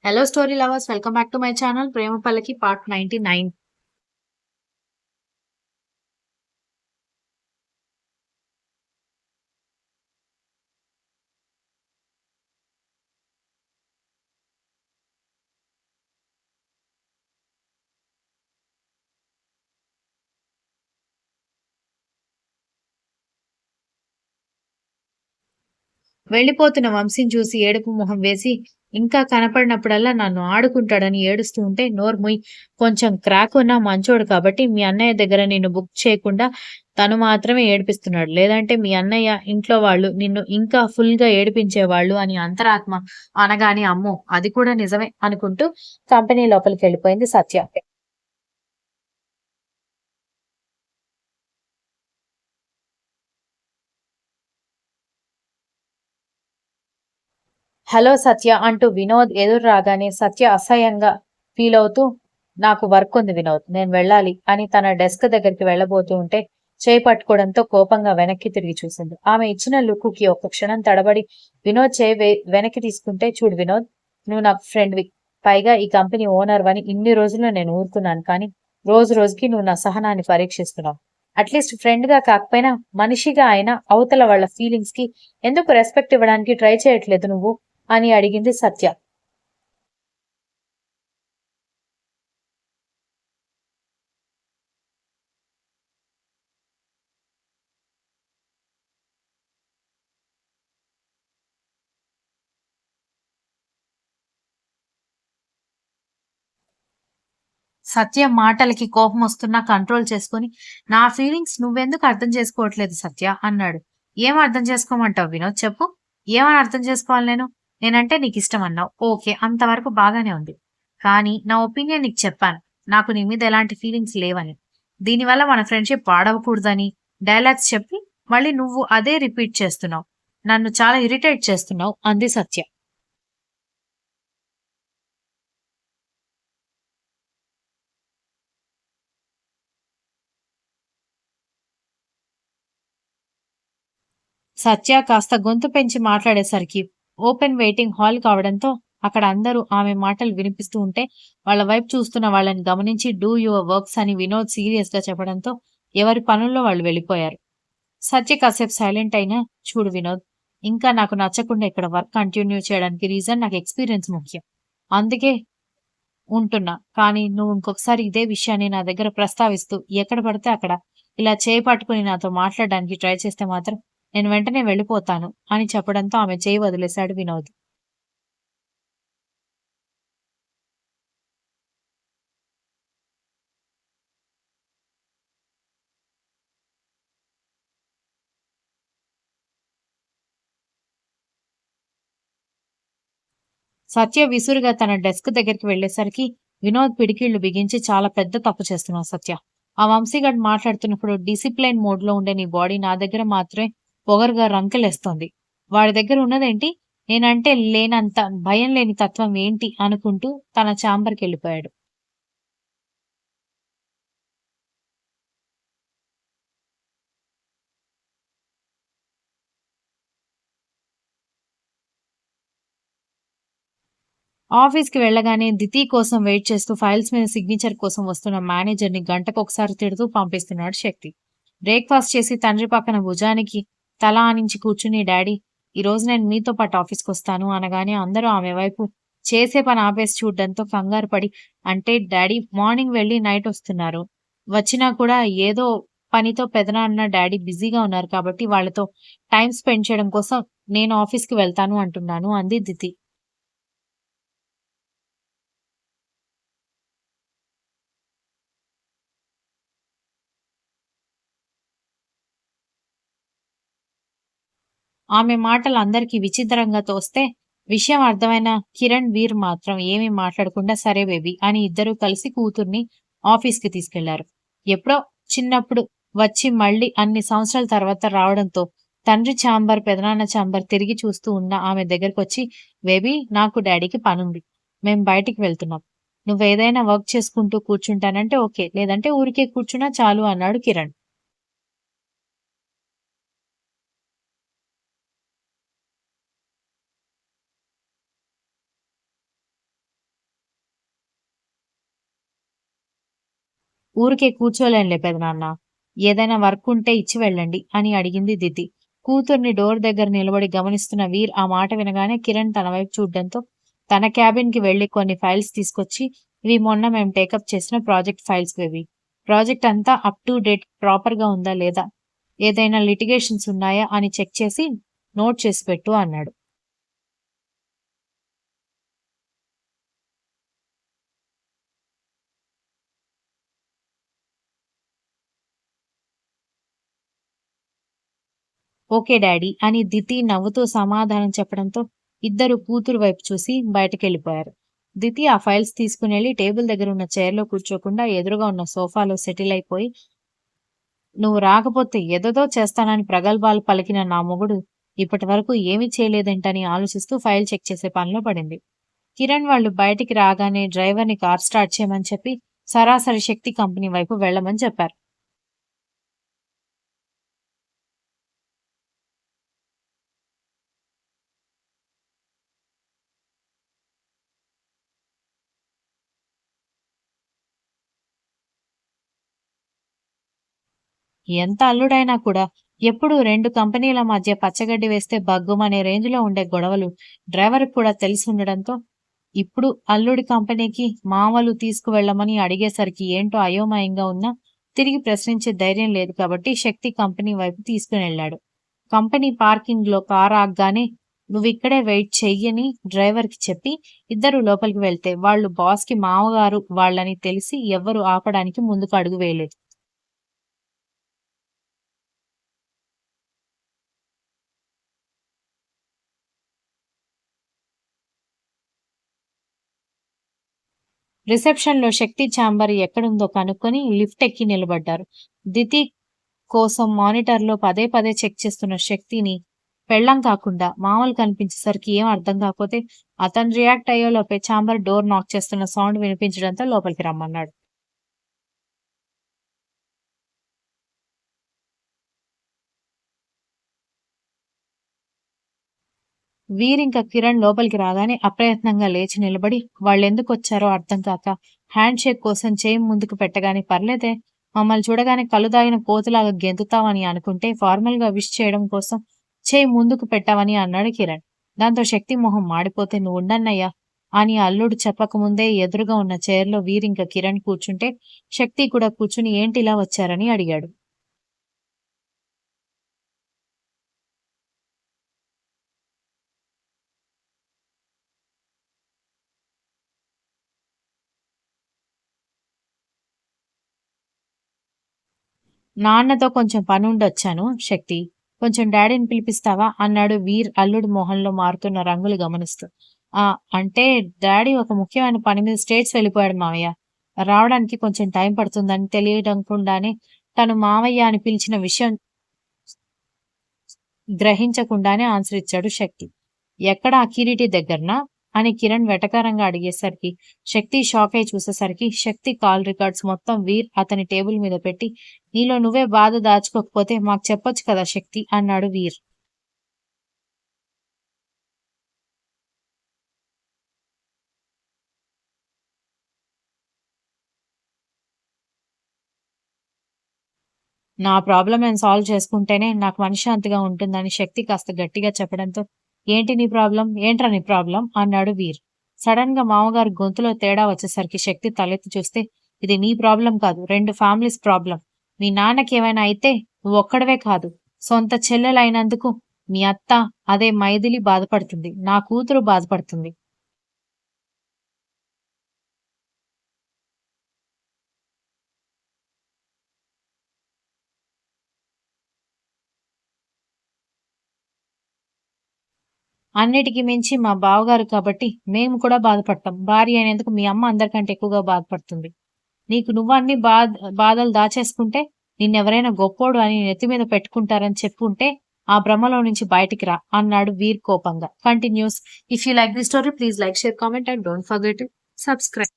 Hello, story lovers. Welcome back to my channel, Prema Palaki, part 99. వెళ్ళిపోతున్న వంశీని చూసి ఏడుపు మొహం వేసి, ఇంకా కనపడినప్పుడల్లా నన్ను ఆడుకుంటాడని ఏడుస్తూ ఉంటే, నోరు ముయ్, కొంచెం క్రాక్ ఉన్న మంచోడు కాబట్టి మీ అన్నయ్య దగ్గర నిన్ను బుక్ చేయకుండా తను మాత్రమే ఏడిపిస్తున్నాడు. లేదంటే మీ అన్నయ్య, ఇంట్లో వాళ్ళు నిన్ను ఇంకా ఫుల్‌గా ఏడిపించేవాళ్ళు అని అంతరాత్మ అనగానే, అమ్మో! అది కూడా నిజమే అనుకుంటూ కంపెనీ లోపలికెళ్ళిపోయింది సత్య. హలో సత్య అంటూ వినోద్ ఎదురు రాగానే సత్య అసహ్యంగా ఫీల్ అవుతూ, నాకు వర్క్ ఉంది వినోద్, నేను వెళ్ళాలి అని తన డెస్క్ దగ్గరికి వెళ్ళబోతూ ఉంటే చేయి పట్టుకోవడంతో కోపంగా వెనక్కి తిరిగి చూసింది. ఆమె ఇచ్చిన లుక్కుకి ఒక్క క్షణం తడబడి వినోద్ చేయి వెనక్కి తీసుకుంటే, చూడు వినోద్, నువ్వు నాకు ఫ్రెండ్వి, పైగా ఈ కంపెనీ ఓనర్ అని ఇన్ని రోజులు నేను ఊరుకున్నాను, కానీ రోజు రోజుకి నువ్వు నా సహనాన్ని పరీక్షిస్తున్నావు. అట్లీస్ట్ ఫ్రెండ్ గా కాకపోయినా మనిషిగా అయినా అవతల వాళ్ళ ఫీలింగ్స్ కి ఎందుకు రెస్పెక్ట్ ఇవ్వడానికి ట్రై చేయట్లేదు నువ్వు అని అడిగింది సత్య. సత్య మాటలకి కోపం వస్తున్నా కంట్రోల్ చేసుకుని, నా ఫీలింగ్స్ నువ్వెందుకు అర్థం చేసుకోవట్లేదు సత్య అన్నాడు. ఏం అర్థం చేసుకోమంటావు వినోద్, చెప్పు. ఏమని అర్థం చేసుకోవాలి నేను? నేనంటే నీకు ఇష్టం అన్నావు, ఓకే, అంతవరకు బాగానే ఉంది. కానీ నా ఒపీనియన్ నీకు చెప్పాను, నాకు నీ మీద ఎలాంటి ఫీలింగ్స్ లేవని. దీనివల్ల మన ఫ్రెండ్షిప్ పాడవకూడదని డైలాగ్స్ చెప్పి మళ్ళీ నువ్వు అదే రిపీట్ చేస్తున్నావు. నన్ను చాలా ఇరిటేట్ చేస్తున్నావు అంది సత్య. సత్య కాస్త గొంతు పెంచి మాట్లాడేసరికి ఓపెన్ వెయిటింగ్ హాల్ కావడంతో అక్కడ అందరూ ఆమె మాటలు వినిపిస్తూ ఉంటే వాళ్ళ వైపు చూస్తున్న వాళ్ళని గమనించి డూ యువర్ వర్క్స్ అని వినోద్ సీరియస్ గా చెప్పడంతో ఎవరి పనుల్లో వాళ్ళు వెళ్ళిపోయారు. సత్య కాసేపు సైలెంట్ అయినా, చూడు వినోద్, ఇంకా నాకు నచ్చకుండా ఇక్కడ వర్క్ కంటిన్యూ చేయడానికి రీజన్ నాకు ఎక్స్పీరియన్స్ ముఖ్యం. అందుకే ఉంటున్నా. కానీ నువ్వు ఇంకొకసారి ఇదే విషయాన్ని నా దగ్గర ప్రస్తావిస్తూ ఎక్కడ పడితే అక్కడ ఇలా చేయి పట్టుకుని నాతో మాట్లాడడానికి ట్రై చేస్తే మాత్రం నేను వెంటనే వెళ్ళిపోతాను అని చెప్పడంతో ఆమె చేయి వదిలేశాడు వినోద్. సత్య విసురుగా తన డెస్క్ దగ్గరికి వెళ్ళేసరికి వినోద్ పిడికిళ్లు బిగించి, చాలా పెద్ద తప్పు చేస్తున్నావు సత్య. ఆ వంశీగాడు మాట్లాడుతున్నప్పుడు డిసిప్లైన్ మోడ్ లో ఉండే నీ బాడీ నా దగ్గర మాత్రమే పొగరుగా రంకెలేస్తోంది. వాడి దగ్గర ఉన్నదేంటి? నేనంటే లేనంత భయం లేని తత్వం ఏంటి అనుకుంటూ తన ఛాంబర్కి వెళ్ళిపోయాడు. ఆఫీస్‌కి వెళ్ళగానే దితి కోసం వెయిట్ చేస్తూ ఫైల్స్ మీద సిగ్నేచర్ కోసం వస్తున్న మేనేజర్‌ని గంటకొకసారి తిడుతూ పంపిస్తున్నాడు శక్తి. బ్రేక్‌ఫాస్ట్ చేసి తండ్రి పక్కన భుజానికి తల ఆనించి కూర్చుని, డాడీ, ఈరోజు నేను మీతో పాటు ఆఫీస్‌కొస్తాను అనగానే అందరూ ఆమె వైపు చేసే పని ఆపేసి చూడడంతో కంగారు పడి, అంటే డాడీ మార్నింగ్ వెళ్లి నైట్ వస్తున్నారు. వచ్చినా కూడా ఏదో పనితో పెదనాన్న, డాడీ బిజీగా ఉన్నారు కాబట్టి వాళ్ళతో టైమ్ స్పెండ్ చేయడం కోసం నేను ఆఫీస్‌కి వెళ్తాను అంటున్నాను అంది దితి. ఆమె మాటలు అందరికీ విచిత్రంగా తోస్తే, విషయం అర్థమైన కిరణ్, వీర్ మాత్రం ఏమీ మాట్లాడకుండా సరే బేబీ అని ఇద్దరూ కలిసి కూతుర్ని ఆఫీస్‌కి తీసుకెళ్లారు. ఎప్పుడో చిన్నప్పుడు వచ్చి మళ్ళీ అన్ని సంవత్సరాల తర్వాత రావడంతో తండ్రి ఛాంబర్, పెదనాన్న ఛాంబర్ తిరిగి చూస్తూ ఉన్న ఆమె దగ్గరకొచ్చి, బేబీ, నాకు డాడీకి పనుంది, మేం బయటికి వెళ్తున్నాం. నువ్వేదైనా వర్క్ చేసుకుంటూ కూర్చుంటానంటే ఓకే, లేదంటే ఊరికే కూర్చున్నా చాలు అన్నాడు కిరణ్. ఊరికే కూర్చోలేనులే పెదనాన్న. ఏదైనా వర్క్ ఉంటే ఇచ్చి వెళ్ళండి అని అడిగింది దితి. కూతుర్ని డోర్ దగ్గర నిలబడి గమనిస్తున్న వీర్ ఆ మాట వినగానే కిరణ్ తన వైపు చూడ్డంతో తన క్యాబిన్ కి వెళ్లి కొన్ని ఫైల్స్ తీసుకొచ్చి, ఇవి మొన్న మేము టేకప్ చేసిన ప్రాజెక్ట్ ఫైల్స్ ఇవి. ప్రాజెక్ట్ అంతా అప్ టు డేట్ ప్రాపర్ గా ఉందా లేదా, ఏదైనా లిటిగేషన్స్ ఉన్నాయా అని చెక్ చేసి నోట్ చేసి పెట్టు అన్నాడు. ఓకే డాడీ అని దితి నవ్వుతూ సమాధానం చెప్పడంతో ఇద్దరు కూతురు వైపు చూసి బయటకెళ్లిపోయారు. దితి ఆ ఫైల్స్ తీసుకునెళ్లి టేబుల్ దగ్గర ఉన్న చైర్లో కూర్చోకుండా ఎదురుగా ఉన్న సోఫాలో సెటిల్ అయిపోయి, నువ్వు రాకపోతే ఏదేదో చేస్తానని ప్రగల్భాలు పలికిన నా మొగుడు ఇప్పటి వరకు ఏమీ చేయలేదేంటని ఆలోచిస్తూ ఫైల్ చెక్ చేసే పనిలో పడింది. కిరణ్ వాళ్ళు బయటికి రాగానే డ్రైవర్ని కార్ స్టార్ట్ చేయమని చెప్పి సరాసరి శక్తి కంపెనీ వైపు వెళ్లమని చెప్పారు. ఎంత అల్లుడైనా కూడా ఎప్పుడూ 2 కంపెనీల మధ్య పచ్చగడ్డి వేస్తే బగ్గుమనే రేంజ్‌లో ఉండే గొడవలు డ్రైవర్‌కి కూడా తెలిసి ఉండడంతో, ఇప్పుడు అల్లుడి కంపెనీకి మామలు తీసుకువెళ్ళమని అడిగేసరికి ఏంటో అయోమయంగా ఉన్నా, తిరిగి ప్రశ్నించే ధైర్యం లేదు కాబట్టి శక్తి కంపెనీ వైపు తీసుకునెళ్ళాడు. కంపెనీ పార్కింగ్‌లో కారు ఆగ్గానే "నువ్విక్కడే వెయిట్ చెయ్యని" డ్రైవర్‌కి చెప్పి ఇద్దరూ లోపలికి వెళ్తే, వాళ్ళు బాస్‌కి మామగారు వాళ్ళని తెలిసి ఎవ్వరూ ఆపడానికి ముందుకు అడుగు వేయలేదు. రిసెప్షన్‌లో శక్తి ఛాంబర్ ఎక్కడుందో కనుక్కొని లిఫ్ట్ ఎక్కి నిలబడ్డారు. దితి కోసం మానిటర్‌లో పదే పదే చెక్ చేస్తున్న శక్తిని పెళ్ళాం కాకుండా మామూలు కనిపించేసరికి ఏం అర్థం కాకపోతే అతను రియాక్ట్ అయ్యేలోపే ఛాంబర్ డోర్ నాక్ చేస్తున్న సౌండ్ వినిపించడంతో లోపలికి రమ్మన్నాడు. వీరింక కిరణ్ లోపలికి రాగానే అప్రయత్నంగా లేచి నిలబడి వాళ్ళెందుకొచ్చారో అర్థం కాక హ్యాండ్ షేక్ కోసం చేయి ముందుకు పెట్టగానే పర్లేదే, మమ్మల్ని చూడగానే కళ్ళు దాగిన కోతిలాగా గెంతుతావని అనుకుంటే ఫార్మల్ గా విష్ చేయడం కోసం చేయి ముందుకు పెట్టావని అన్నాడు కిరణ్. దాంతో శక్తి మొహం మాడిపోతే నువ్వుండన్నయ్యా అని అల్లుడు చెప్పకముందే ఎదురుగా ఉన్న చైర్లో వీరింక కిరణ్ కూర్చుంటే శక్తి కూడా కూర్చుని ఏంటి ఇలా వచ్చారని అడిగాడు. నాన్నతో కొంచెం పనుండొచ్చాను శక్తి. కొంచెం డాడీని పిలిపిస్తావా? అన్నాడు వీర్ అల్లుడి మొహంలో మారుతున్న రంగులు గమనిస్తూ. ఆ! అంటే డాడీ ఒక ముఖ్యమైన పని మీద స్టేట్స్ వెళ్ళిపోయాడు మావయ్య. రావడానికి కొంచెం టైం పడుతుందని తెలియడంకుండానే తను మావయ్య అని పిలిచిన విషయం గ్రహించకుండానే ఆన్సర్ ఇచ్చాడు శక్తి. ఎక్కడ ఆ కిరీటి దగ్గరనా? అని కిరణ్ వెటకారంగా అడిగేసరికి శక్తి షాక్ అయి చూసేసరికి శక్తి కాల్ రికార్డ్స్ మొత్తం వీర్ అతని టేబుల్ మీద పెట్టి నీలో నువ్వే బాధ దాచుకోకపోతే మాకు చెప్పొచ్చు కదా శక్తి అన్నాడు వీర్. నా ప్రాబ్లం నేను సాల్వ్ చేసుకుంటేనే నాకు మనశ్శాంతిగా ఉంటుందని శక్తి కాస్త గట్టిగా చెప్పడంతో ఏంటి నీ ప్రాబ్లం, ఏంట్రా నీ ప్రాబ్లం అన్నాడు వీర్. సడన్ గా మామగారు గొంతులో తేడా వచ్చేసరికి శక్తి తలెత్తి చూస్తే ఇది నీ ప్రాబ్లం కాదు, 2 ఫ్యామిలీస్ ప్రాబ్లం. మీ నాన్నకి ఏమైనా అయితే నువ్వు ఒక్కడవే కాదు, సొంత చెల్లెలైనందుకు మీ అత్త, అదే మైథిలి బాధపడుతుంది, నా కూతురు బాధపడుతుంది. అన్నిటికి మించి మా బావగారు కాబట్టి మేము కూడా బాధపడతాం. భార్య అయినందుకు మీ అమ్మ అందరికంటే ఎక్కువగా బాధపడుతుంది. నీకు నువ్వన్ని బాధలు దాచేసుకుంటే నిన్నెవరైనా గొప్పోడు అని నెత్తి మీద పెట్టుకుంటారని చెప్పుంటే ఆ భ్రమలో నుంచి బయటికి రా అన్నాడు వీర్ కోపంగా. Continuous. If you like the story please like, share, comment and don't forget to subscribe.